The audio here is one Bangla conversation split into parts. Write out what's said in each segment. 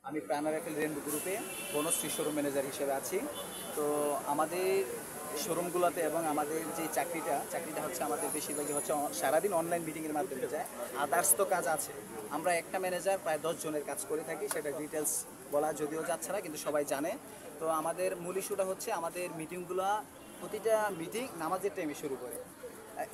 আমি প্রাণ রাইফেল রেনবো গ্রুপে বনশ্রী শোরুম ম্যানেজার হিসেবে আছি। তো আমাদের শোরুমগুলোতে এবং আমাদের যে চাকরিটা হচ্ছে আমাদের বেশিরভাগই হচ্ছে সারাদিন অনলাইন মিটিংয়ের মাধ্যমে যায়। আদার্স তো কাজ আছে। আমরা একটা ম্যানেজার প্রায় 10 জনের কাজ করে থাকি, সেটা ডিটেলস বলা যদিও যাচ্ছে না, কিন্তু সবাই জানে। তো আমাদের মূল ইস্যুটা হচ্ছে আমাদের মিটিংগুলো, প্রতিটা মিটিং নামাজের টাইমে শুরু করে।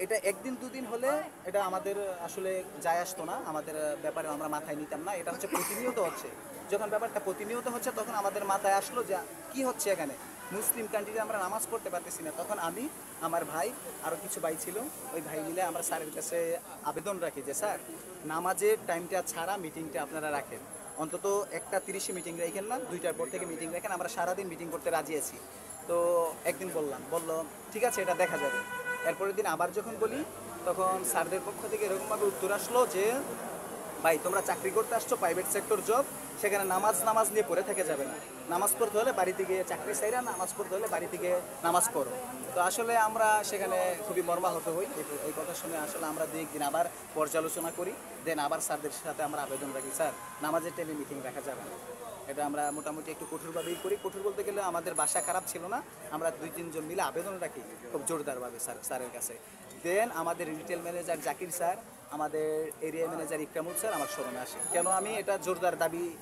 এটা একদিন দুদিন হলে এটা আমাদের আসলে যায় আসতো না, আমাদের ব্যাপারে আমরা মাথায় নিতাম না। এটা হচ্ছে প্রতিনিয়ত হচ্ছে। যখন ব্যাপারটা প্রতিনিয়ত হচ্ছে তখন আমাদের মাথায় আসলো যে কি হচ্ছে এখানে, মুসলিম কান্ট্রিতে আমরা নামাজ পড়তে পারতেছি না। তখন আমি, আমার ভাই, আরও কিছু ভাই ছিল, ওই ভাই মিলে আমরা স্যারের কাছে আবেদন রাখি যে স্যার, নামাজের টাইমটা ছাড়া মিটিংটা আপনারা রাখেন, অন্তত 1:30 মিটিং রাখেন না, 2টার পর থেকে মিটিং রাখেন, আমরা সারাদিন মিটিং করতে রাজি আছি। তো একদিন বললো ঠিক আছে, এটা দেখা যাবে। এরপরের দিন আবার যখন বলি, তখন স্যারদের পক্ষ থেকে এরকমভাবে উত্তর আসলো যে ভাই, তোমরা চাকরি করতে আসছো, প্রাইভেট সেক্টর জব, সেখানে নামাজ নিয়ে পড়ে থেকে যাবে না। নামাজ পড়তে হলে বাড়ি থেকে, চাকরি চাইরা নামাজ পড়তে হলে বাড়ি থেকে নামাজ পড়ো। তো আসলে আমরা সেখানে খুবই মর্মাহত হই। এই কথা শুনে আসলে আমরা 2-1 দিন আবার পর্যালোচনা করি, দেন আবার স্যারদের সাথে আমরা আবেদন রাখি, স্যার নামাজের টাইমে মিটিং রাখা যাবে না। এটা আমরা মোটামুটি একটু কঠোরভাবেই করি। কঠোর বলতে গেলে আমাদের বাসা খারাপ ছিল না, আমরা 2-3 জন মিলে আবেদন রাখি খুব জোরদারভাবে স্যারের কাছে। দেন আমাদের রিটেল ম্যানেজার জাকির স্যার, আমাদের এরিয়া ম্যানেজার ইকরামুল স্যার আমার শোরুমে আসে। কেন আমি এটা জোরদার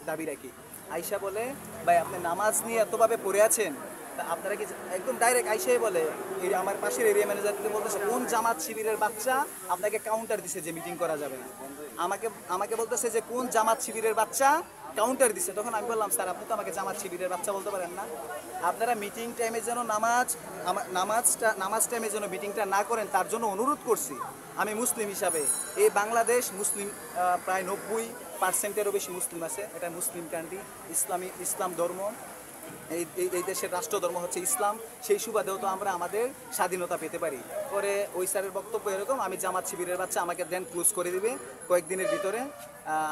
দাবি রাখি, আইসা বলে ভাই, আপনি নামাজ নিয়ে এতভাবে পড়ে আছেন, তা আপনারা কি, একদম ডাইরেক্ট আইসাই বলে, এই আমার পাশের এরিয়া ম্যানেজারকে বলতেছে, কোন জামাত শিবিরের বাচ্চা আপনাকে কাউন্টার দিছে যে মিটিং করা যাবে না। আমাকে বলতেছে যে কোন জামাত শিবিরের বাচ্চা কাউন্টার দিছে। তখন আমি বললাম, স্যার আপনি তো আমাকে জামাত শিবিরের বাচ্চা বলতে পারেন না। আপনারা মিটিং টাইমে যেন নামাজ টাইমে যেন মিটিংটা না করেন, তার জন্য অনুরোধ করছি। আমি মুসলিম হিসাবে, এই বাংলাদেশ মুসলিম, প্রায় 90%-এরও বেশি মুসলিম আছে। এটা মুসলিম কান্ট্রি, ইসলাম ধর্ম, এই দেশের রাষ্ট্রধর্ম হচ্ছে ইসলাম। সেই সুবাদেও তো আমরা আমাদের স্বাধীনতা পেতে পারি। পরে ওই স্যারের বক্তব্য এরকম, আমি জামাত শিবিরের বাচ্চা, আমাকে দেন ক্লোজ করে দিবে, কয়েকদিনের ভিতরে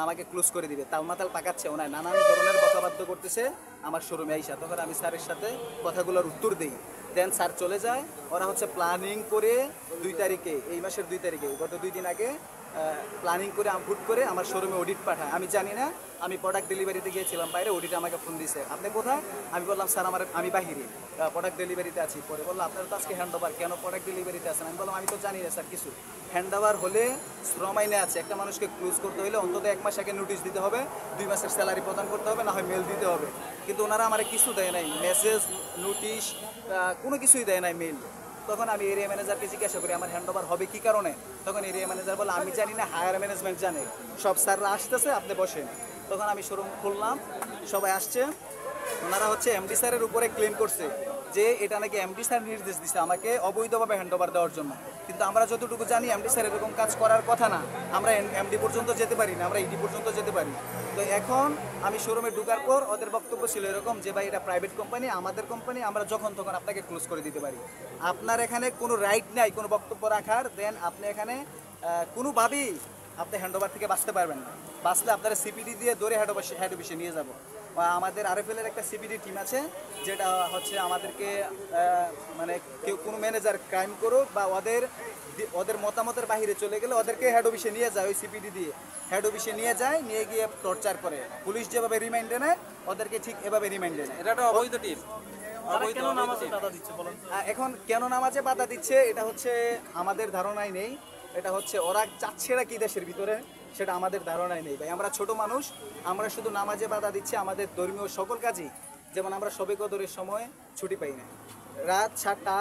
আমাকে ক্লোজ করে দিবে। তালমাতাল পাকাচ্ছে, ওনার নানান ধরনের কথাবার্তা করতেছে আমার শোরুমে আইসা। তখন আমি স্যারের সাথে কথাগুলোর উত্তর দিই, দেন স্যার চলে যায়। ওরা হচ্ছে প্ল্যানিং করে 2 তারিখে, এই মাসের 2 তারিখে, গত 2 দিন আগে প্ল্যানিং করে হুট করে আমার শোরুমে অডিট পাঠায়। আমি জানি না, আমি প্রোডাক্ট ডেলিভারিতে গিয়েছিলাম বাইরে, অডিট আমাকে ফোন দিয়েছে, আপনি কোথায়? আমি বললাম স্যার আমি বাহিরে প্রোডাক্ট ডেলিভারিতে আছি। পরে বললো আপনারা তো আজকে হ্যান্ড ওভার, কেন প্রোডাক্ট ডেলিভারিতে আছেন? আমি বললাম আমি তো জানি না স্যার কিছু। হ্যান্ড ওভার হলে শ্রম আইনে আছে, একটা মানুষকে ক্লোজ করতে হলে অন্তত 1 মাস আগে নোটিশ দিতে হবে, 2 মাসের স্যালারি প্রদান করতে হবে, না হয় মেল দিতে হবে। কিন্তু ওনারা আমার কিছু দেয় নাই, মেসেজ, নোটিশ, কোনো কিছুই দেয় নাই, মেল। তখন আমি এরিয়া ম্যানেজারকে জিজ্ঞাসা করি আমার হ্যান্ড ওভার হবে কী কারণে? তখন এরিয়া ম্যানেজার বলে আমি জানি না, হায়ার ম্যানেজমেন্ট জানে, সব স্যাররা আসতেছে, আপনি বসেন। তখন আমি শোরুম খুললাম, সবাই আসছে। ওনারা হচ্ছে এমডি স্যারের উপরে ক্লেম করছে যে এটা নাকি এমডি স্যার নির্দেশ দিচ্ছে আমাকে অবৈধভাবে হ্যান্ড ওভার দেওয়ার জন্য। কিন্তু আমরা যতটুকু জানি এমডি স্যার এরকম কাজ করার কথা না, আমরা এমডি পর্যন্ত যেতে পারি না, আমরা ইডি পর্যন্ত যেতে পারি। তো এখন আমি শোরুমে ঢোকার পর ওদের বক্তব্য ছিল এরকম যে ভাই, এটা প্রাইভেট কোম্পানি, আমাদের কোম্পানি, আমরা যখন তখন আপনাকে ক্লোজ করে দিতে পারি, আপনার এখানে কোনো রাইট নাই কোনো বক্তব্য রাখার। দেন আপনি এখানে কোনোভাবেই আপনি হ্যান্ড ওভার থেকে বাঁচতে পারবেন না। বাঁচলে আপনারা সিপিডি দিয়ে ধরে হেড অফিসে নিয়ে যাব। আমাদের আরএফএলের একটা সিপিডি টিম আছে, যেটা হচ্ছে আমাদেরকে মানে কেউ কোনো ম্যানেজার ক্রাইম করুক বা ওদের মতামতের বাইরে চলে গেলে ওদেরকে হেড অফিসে নিয়ে যায়, ওই সিপিডি দিয়ে হেড অফিসে নিয়ে যায়, নিয়ে গিয়ে টর্চার করে। পুলিশ যেভাবে রিমাইন্ডে নেয় ওদেরকে ঠিক এভাবে রিমাইন্ডে নেয়। এটা একটা অবৈধ টিম। এখন কেন নামাজে বাধা দিচ্ছে এটা হচ্ছে আমাদের ধারণায় নেই। এটা হচ্ছে ওরা চাচ্ছে না কি দেশের ভিতরে, সেটা আমাদের ধারণায় নেই ভাই। আমরা ছোট মানুষ, আমরা শুধু নামাজে বাধা দিচ্ছি, আমাদের ধর্মীয় সকল কাজই, যেমন আমরা শবে কদরের সময় ছুটি পাই না, রাত 7টা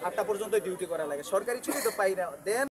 8টা পর্যন্ত ডিউটি করা লাগে, সরকারি ছুটি তো পাই না। দেন